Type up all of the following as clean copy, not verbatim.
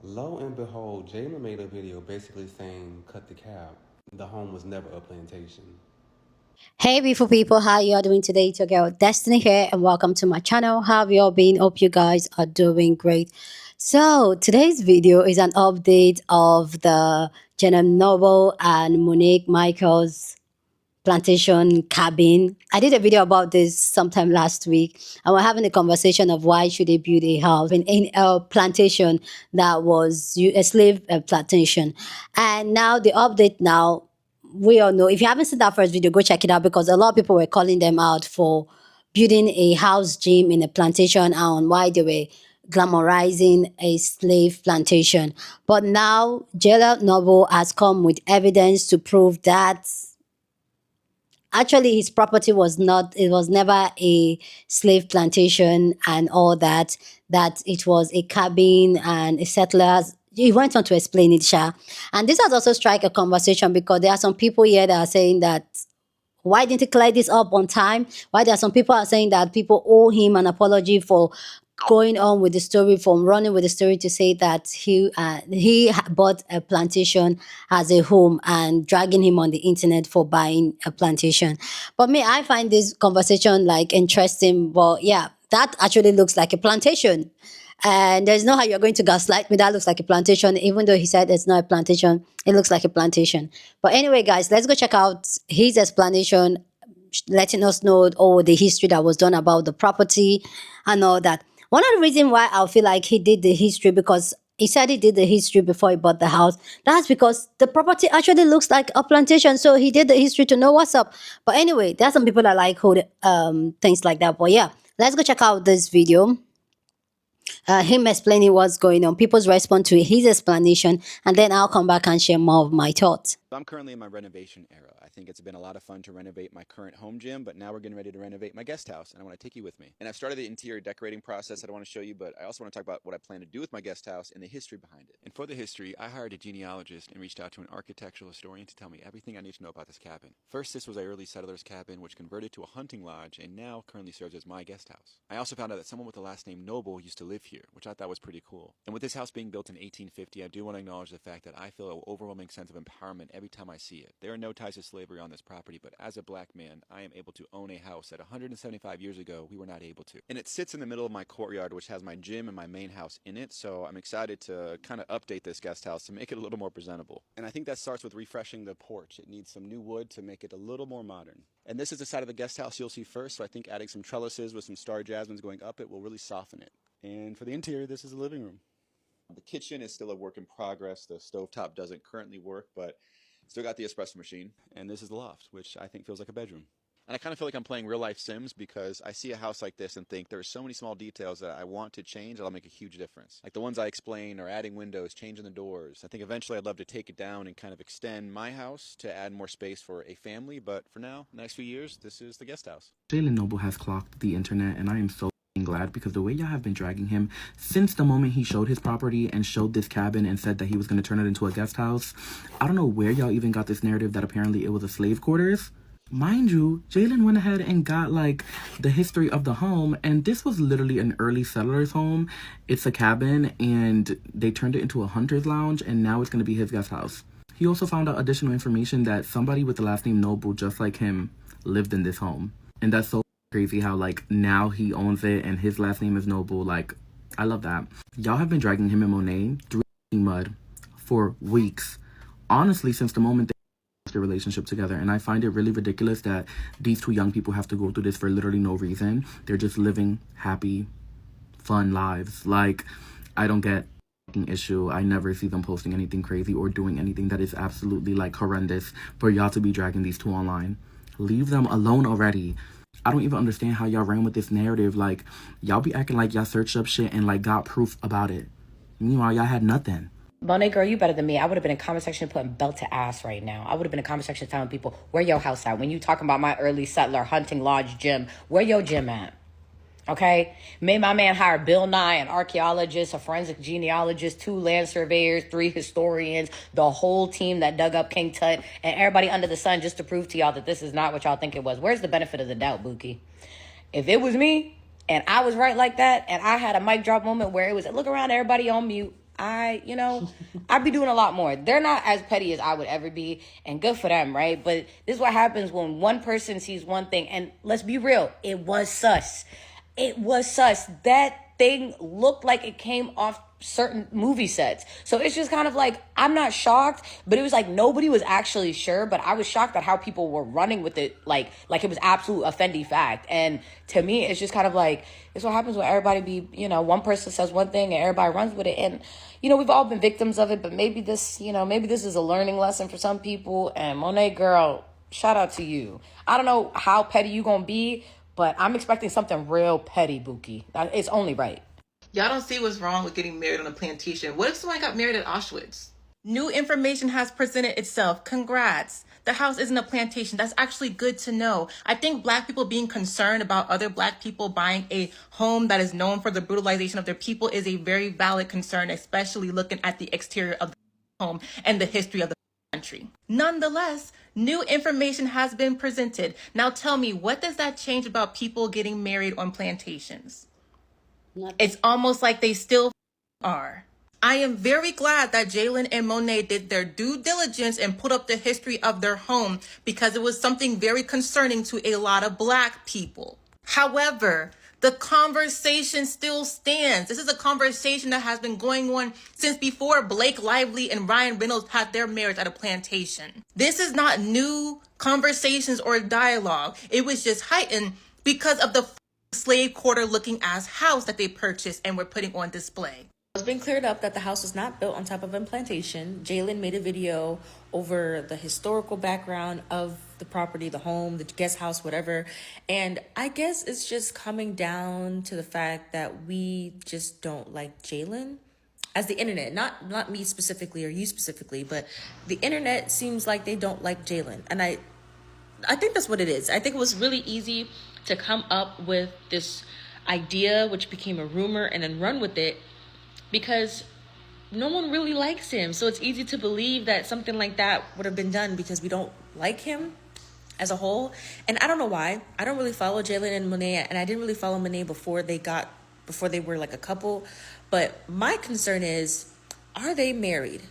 Lo and behold, Jalen made a video basically saying, cut the cap. The home was never a plantation. Hey beautiful people, how you all doing today? It's your girl Destiny here and welcome to my channel. How have you all been? Hope you guys are doing great. So today's video is an update of the Jenna Noble and Monique Michaels plantation cabin. I did a video about this sometime last week and we're having a conversation of why should they build a house in a plantation that was a slave plantation. And now the update now, we all know, if you haven't seen that first video, go check it out because a lot of people were calling them out for building a house gym in a plantation and why they were glamorizing a slave plantation. But now Jalen Noble has come with evidence to prove that actually his property was not, it was never a slave plantation and all that, that it was a cabin and a settlers. He went on to explain it, Sha. And this has also struck a conversation because there are some people here that are saying that why didn't he clear this up on time? Why there are some people are saying that people owe him an apology for going on with the story, from running with the story to say that he bought a plantation as a home and dragging him on the internet for buying a plantation. But me, I find this conversation like interesting. But yeah, that actually looks like a plantation. And there's no how you're going to gaslight me. That looks like a plantation, even though he said it's not a plantation. It looks like a plantation. But anyway, guys, let's go check out his explanation, letting us know all the history that was done about the property and all that. One of the reasons why I feel like he did the history, because he said he did the history before he bought the house. That's because the property actually looks like a plantation. So he did the history to know what's up. But anyway, there are some people that like hold things like that. But yeah, let's go check out this video. Him explaining what's going on, people's response to his explanation, and then I'll come back and share more of my thoughts. I'm currently in my renovation era. I think it's been a lot of fun to renovate my current home gym, but now we're getting ready to renovate my guest house, and I want to take you with me. And I've started the interior decorating process that I want to show you, but I also want to talk about what I plan to do with my guest house and the history behind it. And for the history, I hired a genealogist and reached out to an architectural historian to tell me everything I need to know about this cabin. First, this was an early settler's cabin, which converted to a hunting lodge and now currently serves as my guest house. I also found out that someone with the last name Noble used to live here, which I thought was pretty cool. And with this house being built in 1850, I do want to acknowledge the fact that I feel an overwhelming sense of empowerment every time I see it. There are no ties to slavery on this property, but as a black man, I am able to own a house that 175 years ago we were not able to. And it sits in the middle of my courtyard, which has my gym and my main house in it, so I'm excited to kind of update this guest house to make it a little more presentable. And I think that starts with refreshing the porch. It needs some new wood to make it a little more modern. And this is the side of the guest house you'll see first, so I think adding some trellises with some star jasmines going up it will really soften it. And for the interior, this is the living room. The kitchen is still a work in progress. The stovetop doesn't currently work, but still got the espresso machine. And this is the loft, which I think feels like a bedroom. And I kind of feel like I'm playing real life Sims because I see a house like this and think there are so many small details that I want to change that'll make a huge difference. Like the ones I explain are adding windows, changing the doors. I think eventually I'd love to take it down and kind of extend my house to add more space for a family. But for now, the next few years, this is the guest house. Jalen Noble has clocked the internet, and I am so glad because the way y'all have been dragging him since the moment he showed his property and showed this cabin and said that he was going to turn it into a guest house. I don't know where y'all even got this narrative that apparently it was a slave quarters. Mind you, Jalen went ahead and got like the history of the home, and this was literally an early settler's home. It's a cabin and they turned it into a hunter's lounge, and now it's going to be his guest house. He also found out additional information that somebody with the last name Noble, just like him, lived in this home. And that's so crazy how like now he owns it and his last name is Noble. Like, I love that. Y'all have been dragging him and Monet through mud for weeks, honestly, since the moment they their relationship together. And I find it really ridiculous that these two young people have to go through this for literally no reason. They're just living happy, fun lives. Like, I don't get issue. I never see them posting anything crazy or doing anything that is absolutely like horrendous for y'all to be dragging these two online. Leave them alone already. I don't even understand how y'all ran with this narrative. Like, y'all be acting like y'all searched up shit and like got proof about it. Meanwhile, y'all had nothing. Monet, girl, you better than me. I would have been in comment section putting belt to ass right now. I would have been in comment section telling people, where your house at? When you talking about my early settler hunting lodge gym, where your gym at? Okay? Made my man hire Bill Nye, an archaeologist, a forensic genealogist, 2 land surveyors, 3 historians, the whole team that dug up King Tut, and everybody under the sun just to prove to y'all that this is not what y'all think it was. Where's the benefit of the doubt, Buki? If it was me and I was right like that and I had a mic drop moment where it was, look around, everybody on mute, I'd be doing a lot more. They're not as petty as I would ever be, and good for them, right? But this is what happens when one person sees one thing, and let's be real, it was sus. It was sus. That thing looked like it came off certain movie sets. So it's just kind of like, I'm not shocked, but it was like nobody was actually sure, but I was shocked at how people were running with it like it was absolute offending fact. And to me, it's just kind of like, it's what happens when everybody one person says one thing and everybody runs with it. And we've all been victims of it, but maybe this is a learning lesson for some people. And Monet, girl, shout out to you. I don't know how petty you gonna be, but I'm expecting something real petty, Buki. It's only right. Y'all don't see what's wrong with getting married on a plantation. What if somebody got married at Auschwitz? New information has presented itself. Congrats. The house isn't a plantation. That's actually good to know. I think Black people being concerned about other Black people buying a home that is known for the brutalization of their people is a very valid concern, especially looking at the exterior of the home and the history of the country. Nonetheless, new information has been presented. Now tell me, what does that change about people getting married on plantations? It's almost like they still are. I am very glad that Jalen and Monet did their due diligence and put up the history of their home, because it was something very concerning to a lot of Black people. However, the conversation still stands. This is a conversation that has been going on since before Blake Lively and Ryan Reynolds had their marriage at a plantation. This is not new conversations or dialogue. It was just heightened because of the slave quarter looking ass house that they purchased and were putting on display. It's been cleared up that the house was not built on top of a plantation. Jalen made a video over the historical background of the property, the home, the guest house, whatever. And I guess it's just coming down to the fact that we just don't like Jalen. As the internet, not me specifically or you specifically, but the internet seems like they don't like Jalen. And I think that's what it is. I think it was really easy to come up with this idea, which became a rumor, and then run with it, because no one really likes him. So it's easy to believe that something like that would have been done because we don't like him as a whole. And I don't know why. I don't really follow Jalen and Monet, and I didn't really follow Monet before they were like a couple. But my concern is, are they married?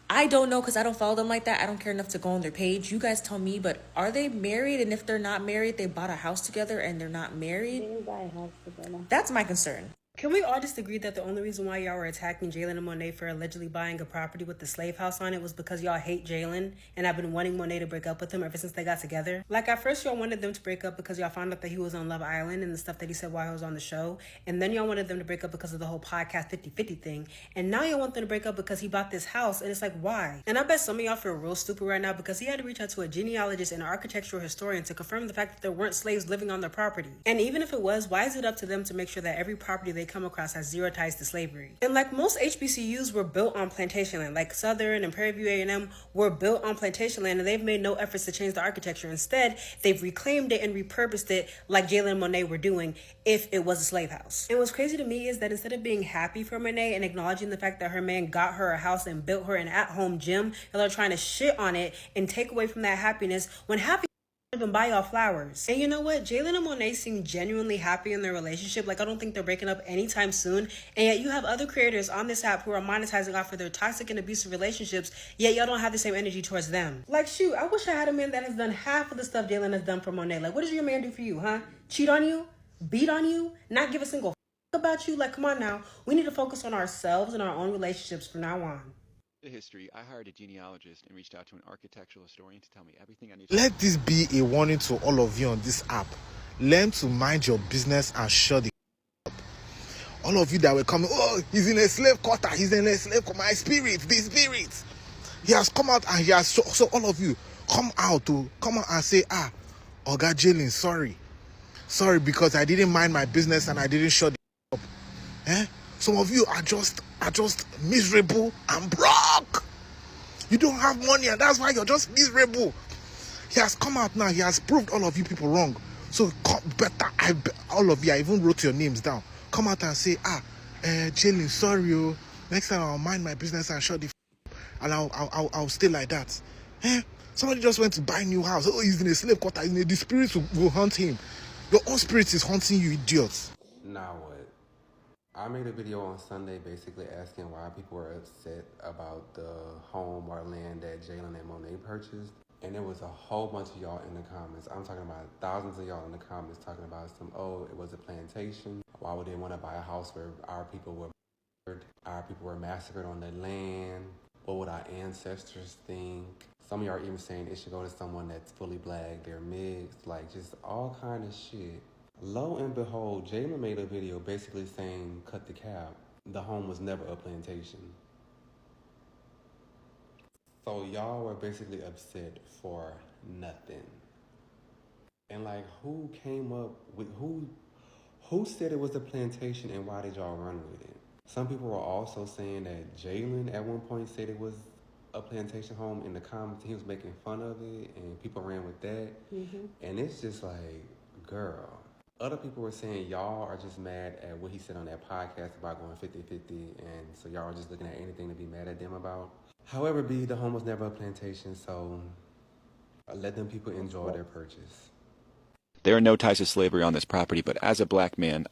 I don't know, because I don't follow them like that. I don't care enough to go on their page. You guys tell me, but are they married? And if they're not married, they bought a house together and they're not married? They didn't buy a house together. That's my concern. Can we all just agree that the only reason why y'all were attacking Jalen and Monet for allegedly buying a property with the slave house on it was because y'all hate Jalen and I've been wanting Monet to break up with him ever since they got together? Like, at first y'all wanted them to break up because y'all found out that he was on Love Island and the stuff that he said while he was on the show. And then y'all wanted them to break up because of the whole podcast 50-50 thing. And now y'all want them to break up because he bought this house. And it's like, why? And I bet some of y'all feel real stupid right now because he had to reach out to a genealogist and an architectural historian to confirm the fact that there weren't slaves living on their property. And even if it was, why is it up to them to make sure that every property they come across has zero ties to slavery? And like, most HBCUs were built on plantation land, like Southern and Prairie View A&M were built on plantation land, and they've made no efforts to change the architecture. Instead, they've reclaimed it and repurposed it like Jalen and Monet were doing if it was a slave house. And what's crazy to me is that instead of being happy for Monet and acknowledging the fact that her man got her a house and built her an at-home gym, y'all are trying to shit on it and take away from that happiness when happy even buy y'all flowers. And you know what? Jalen and Monet seem genuinely happy in their relationship. Like, I don't think they're breaking up anytime soon. And yet you have other creators on this app who are monetizing off of their toxic and abusive relationships, yet y'all don't have the same energy towards them. Like, shoot, I wish I had a man that has done half of the stuff Jalen has done for Monet. Like, what does your man do for you, huh? Cheat on you? Beat on you? Not give a single about you? Like, come on now. We need to focus on ourselves and our own relationships from now on. History, I hired a genealogist and reached out to an architectural historian to tell me everything I need to know. Let this be a warning to all of you on this app. Learn to mind your business and shut the up. All of you that were coming, oh, he's in a slave quarter, he's in a slave quarter, my spirit, the spirit. He has come out and he has, so all of you, come out and say, Oga Jalen, sorry because I didn't mind my business and I didn't shut the up. Some of you are just miserable and broke. You don't have money and that's why you're just miserable. He has come out now. He has proved all of you people wrong. So all of you, I even wrote your names down. Come out and say, Jalen, sorry. Next time I'll mind my business and shut the up. And I'll stay like that. Somebody just went to buy a new house. Oh, he's in a slave quarter. The spirits will hunt him. Your own spirit is hunting you, idiots. Now what? I made a video on Sunday basically asking why people were upset about the home or land that Jalen and Monet purchased. And there was a whole bunch of y'all in the comments. I'm talking about thousands of y'all in the comments talking about it was a plantation. Why would they want to buy a house where our people were murdered? Our people were massacred on their land. What would our ancestors think? Some of y'all are even saying it should go to someone that's fully black, they're mixed, like just all kind of shit. Lo and behold, Jalen made a video basically saying, cut the cap. The home was never a plantation. So y'all were basically upset for nothing. And like, who came up with, who said it was a plantation and why did y'all run with it? Some people were also saying that Jalen at one point said it was a plantation home in the comments. He was making fun of it and people ran with that. And it's just like, girl. Other people were saying y'all are just mad at what he said on that podcast about going 50-50, and so y'all are just looking at anything to be mad at them about. However, the home was never a plantation, so let them people enjoy their purchase. There are no ties to slavery on this property, but as a black man,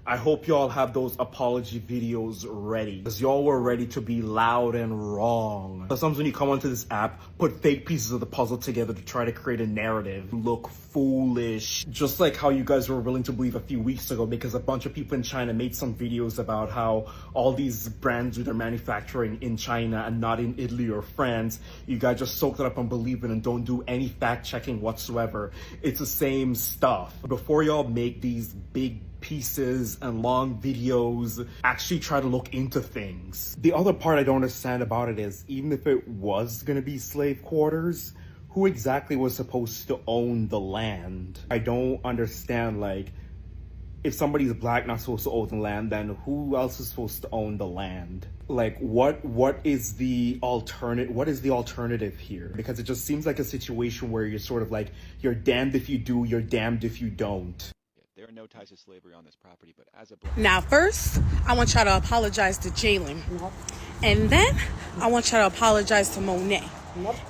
I hope y'all have those apology videos ready, because y'all were ready to be loud and wrong. Sometimes when you come onto this app, put fake pieces of the puzzle together to try to create a narrative, look foolish. Just like how you guys were willing to believe a few weeks ago because a bunch of people in China made some videos about how all these brands are manufacturing in China and not in Italy or France. You guys just soaked it up and believe it and don't do any fact checking whatsoever. It's the same stuff. Before y'all make these big pieces and long videos, actually try to look into things. The other part I don't understand about it is, even if it was gonna be slave quarters, who exactly was supposed to own the land? I don't understand, like, if somebody's black not supposed to own the land, then who else is supposed to own the land? Like, what is the alternative here? Because it just seems like a situation where you're sort of like, you're damned if you do, you're damned if you don't. there are no ties to slavery on this property, but as a black... Now, first, I want y'all to apologize to Jalen. And then, I want y'all to apologize to Monet.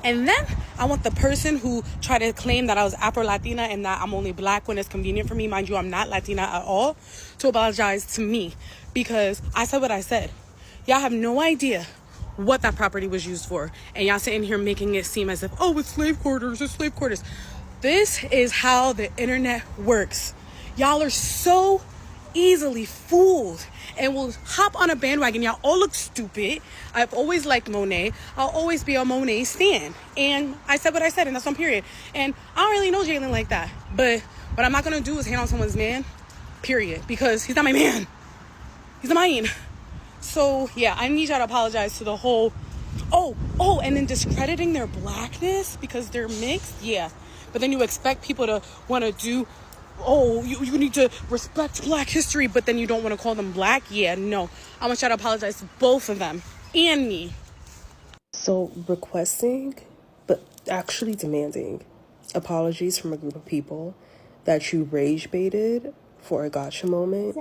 And then, I want the person who tried to claim that I was Afro-Latina and that I'm only black when it's convenient for me, mind you, I'm not Latina at all, to apologize to me. Because I said what I said. Y'all have no idea what that property was used for. And y'all sitting here making it seem as if, oh, it's slave quarters, it's slave quarters. This is how the internet works. Y'all are so easily fooled and will hop on a bandwagon. Y'all all look stupid. I've always liked Monet. I'll always be a Monet stan. And I said what I said, and that's on period. And I don't really know Jalen like that. But what I'm not going to do is hand on someone's man, period. Because he's not my man. He's not mine. So, yeah, I need y'all to apologize to the whole, and then discrediting their blackness because they're mixed. Yeah. But then you expect people to want to do, you need to respect black history, but then you don't want to call them black? Yeah, no. I want y'all to apologize to both of them and me. So requesting, but actually demanding apologies from a group of people that you rage baited for a gotcha moment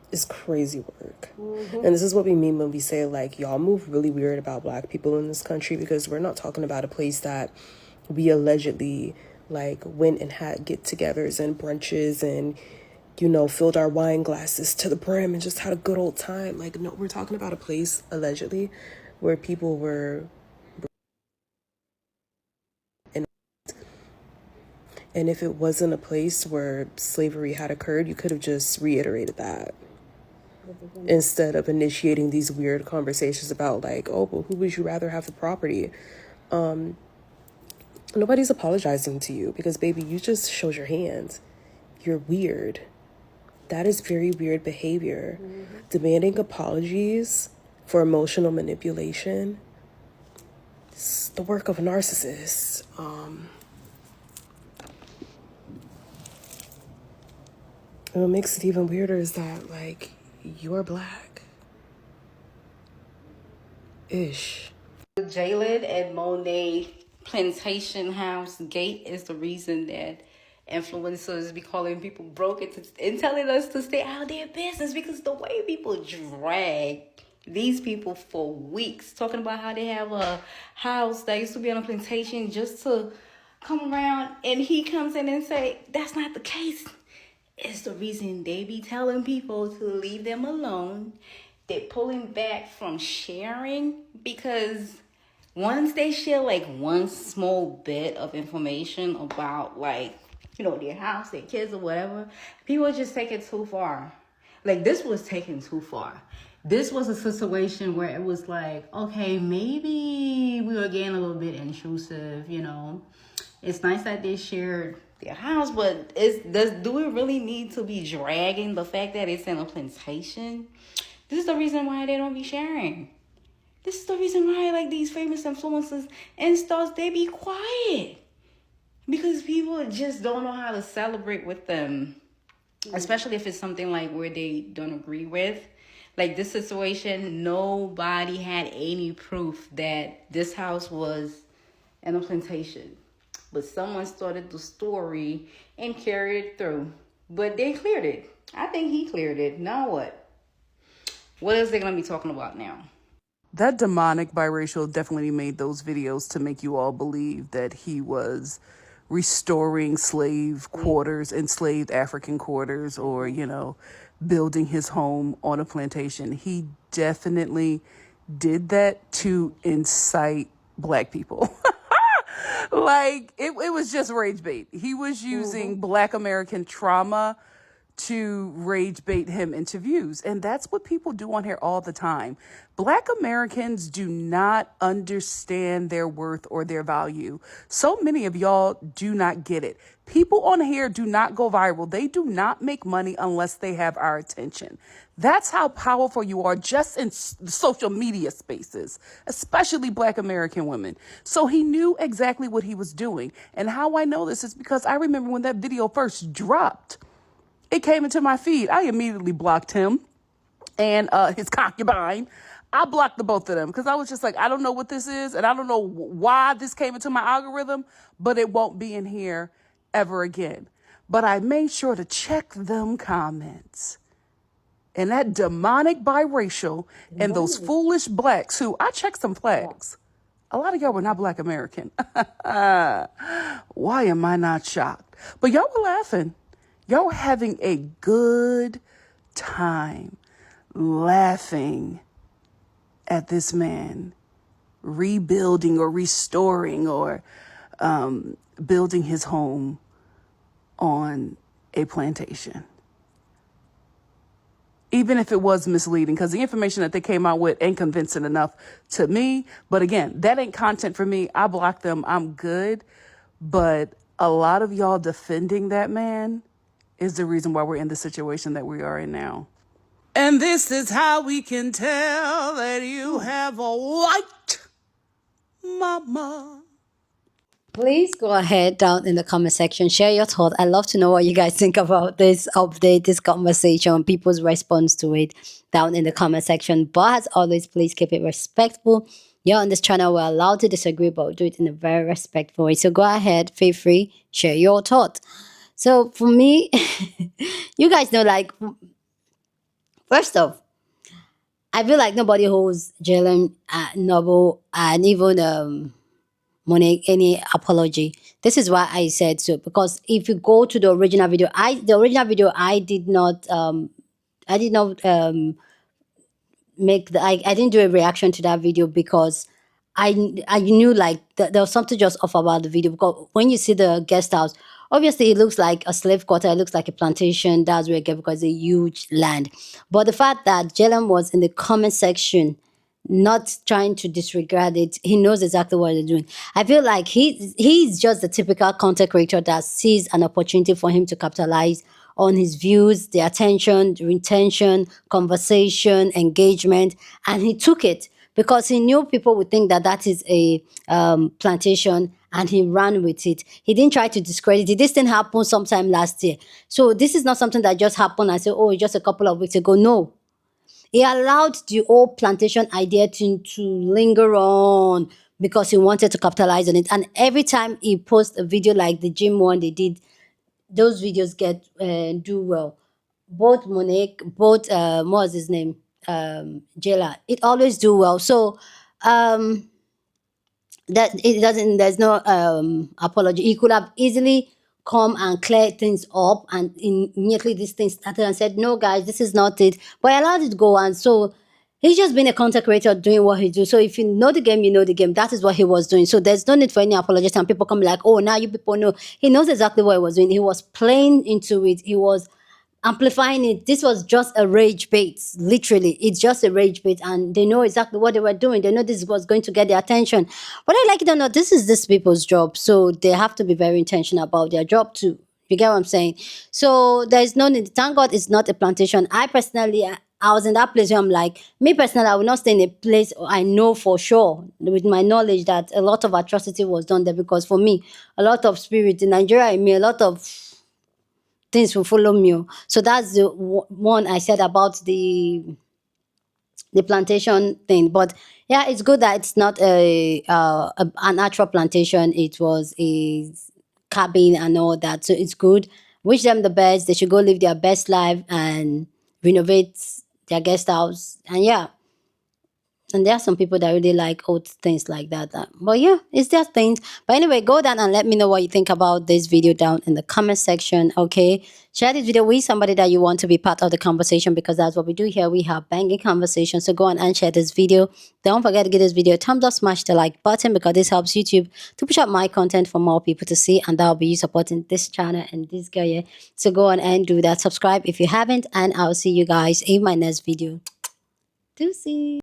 is crazy work. And this is what we mean when we say, like, y'all move really weird about black people in this country, because we're not talking about a place that we allegedly like went and had get-togethers and brunches and, you know, filled our wine glasses to the brim and just had a good old time. Like, no, we're talking about a place allegedly where people were, and if it wasn't a place where slavery had occurred, you could have just reiterated that instead of initiating these weird conversations about like, oh, well, who would you rather have the property? Nobody's apologizing to you because, baby, you just showed your hand. You're weird. That is very weird behavior. Demanding apologies for emotional manipulation. It's the work of a narcissist. And what makes it even weirder is that, like, you're black. Ish. Jalen and Monet Plantation House gate is the reason that influencers be calling people broke and telling us to stay out of their business, because the way people drag these people for weeks talking about how they have a house that used to be on a plantation just to come around, and he comes in and say that's not the case. It's the reason they be telling people to leave them alone. They're pulling back from sharing because once they share like one small bit of information about like, their house, their kids or whatever, people just take it too far. Like this was taken too far. This was a situation where it was like, okay, maybe we were getting a little bit intrusive, It's nice that they shared their house, but do we really need to be dragging the fact that it's in a plantation? This is the reason why they don't be sharing. This is the reason why like these famous influencers and stars, they be quiet. Because people just don't know how to celebrate with them. Especially if it's something like where they don't agree with. Like this situation, nobody had any proof that this house was in a plantation. But someone started the story and carried it through. But they cleared it. I think he cleared it. Now what? What else they going to be talking about now? That demonic biracial definitely made those videos to make you all believe that he was restoring slave quarters, enslaved African quarters, or, building his home on a plantation. He definitely did that to incite Black people. Like, it was just rage bait. He was using Black American trauma to rage bait him into views. And that's what people do on here all the time. Black Americans do not understand their worth or their value. So many of y'all do not get it. People on here do not go viral. They do not make money unless they have our attention. That's how powerful you are just in social media spaces, especially Black American women. So he knew exactly what he was doing. And how I know this is because I remember when that video first dropped. It came into my feed. I immediately blocked him and his concubine. I blocked the both of them because I was just like, I don't know what this is. And I don't know why this came into my algorithm, but it won't be in here ever again. But I made sure to check them comments. And that demonic biracial and those foolish Blacks who, I checked some flags. A lot of y'all were not Black American. Why am I not shocked? But y'all were laughing. Y'all were having a good time laughing at this man rebuilding or restoring or building his home on a plantation. Even if it was misleading, because the information that they came out with ain't convincing enough to me. But again, that ain't content for me. I blocked them. I'm good. But a lot of y'all defending that man is the reason why we're in the situation that we are in now. And this is how we can tell that you have a white mama. Please go ahead down in the comment section, share your thoughts. I love to know what you guys think about this update, this conversation, people's response to it down in the comment section. But as always, please keep it respectful. You're on this channel, we're allowed to disagree, but do it in a very respectful way. So go ahead, feel free, share your thoughts. So for me, you guys know, like, first off, I feel like nobody holds Jalen, Noble, and even Monique any apology. This is why I said so, because if you go to the original video, I did not I didn't do a reaction to that video because I knew like there was something just off about the video, because when you see the guest house, obviously it looks like a slave quarter, it looks like a plantation. That's where it get, because it's a huge land. But the fact that Jalen was in the comment section not trying to disregard it, he knows exactly what he's doing. I feel like he's just the typical content creator that sees an opportunity for him to capitalize on his views, the attention, the retention, conversation, engagement, and he took it because he knew people would think that that is a plantation, and he ran with it. He didn't try to discredit it. This thing happened sometime last year. So this is not something that just happened and say, oh, just a couple of weeks ago. No. He allowed the old plantation idea to linger on because he wanted to capitalize on it. And every time he posts a video like the gym one they did, those videos get do well. Both Monique, both what was his name, Jela, it always do well. So that it doesn't. There's no apology. He could have easily come and clear things up, and immediately this thing started and said, no guys, this is not it, but I allowed it to go on. So he's just been a content creator doing what he do. So if you know the game, you know the game. That is what he was doing. So there's no need for any apologies, and people come like, oh, now you people know. He knows exactly what he was doing. He was playing into it. He was amplifying it. This was just a rage bait. Literally, it's just a rage bait, and they know exactly what they were doing. They know this was going to get their attention. Whether I like it or not, this is these people's job, so they have to be very intentional about their job too. You get what I'm saying? So there is no need. Thank God it's not a plantation. I personally, I was in that place where I'm like, me personally, I will not stay in a place I know for sure with my knowledge that a lot of atrocity was done there, because for me, a lot of spirit in Nigeria, I mean, a lot of things will follow me. So that's the one I said about the plantation thing. But yeah, it's good that it's not an actual plantation. It was a cabin and all that. So it's good. Wish them the best. They should go live their best life and renovate their guest house. And yeah, and there are some people that really like old things like that. But yeah, it's their things. But anyway, go down and let me know what you think about this video down in the comment section, okay? Share this video with somebody that you want to be part of the conversation, because that's what we do here. We have banging conversations. So go on and share this video. Don't forget to give this video a thumbs up, smash the like button, because this helps YouTube to push up my content for more people to see. And that'll be you supporting this channel and this girl here. So go on and do that. Subscribe if you haven't. And I'll see you guys in my next video. Deuces.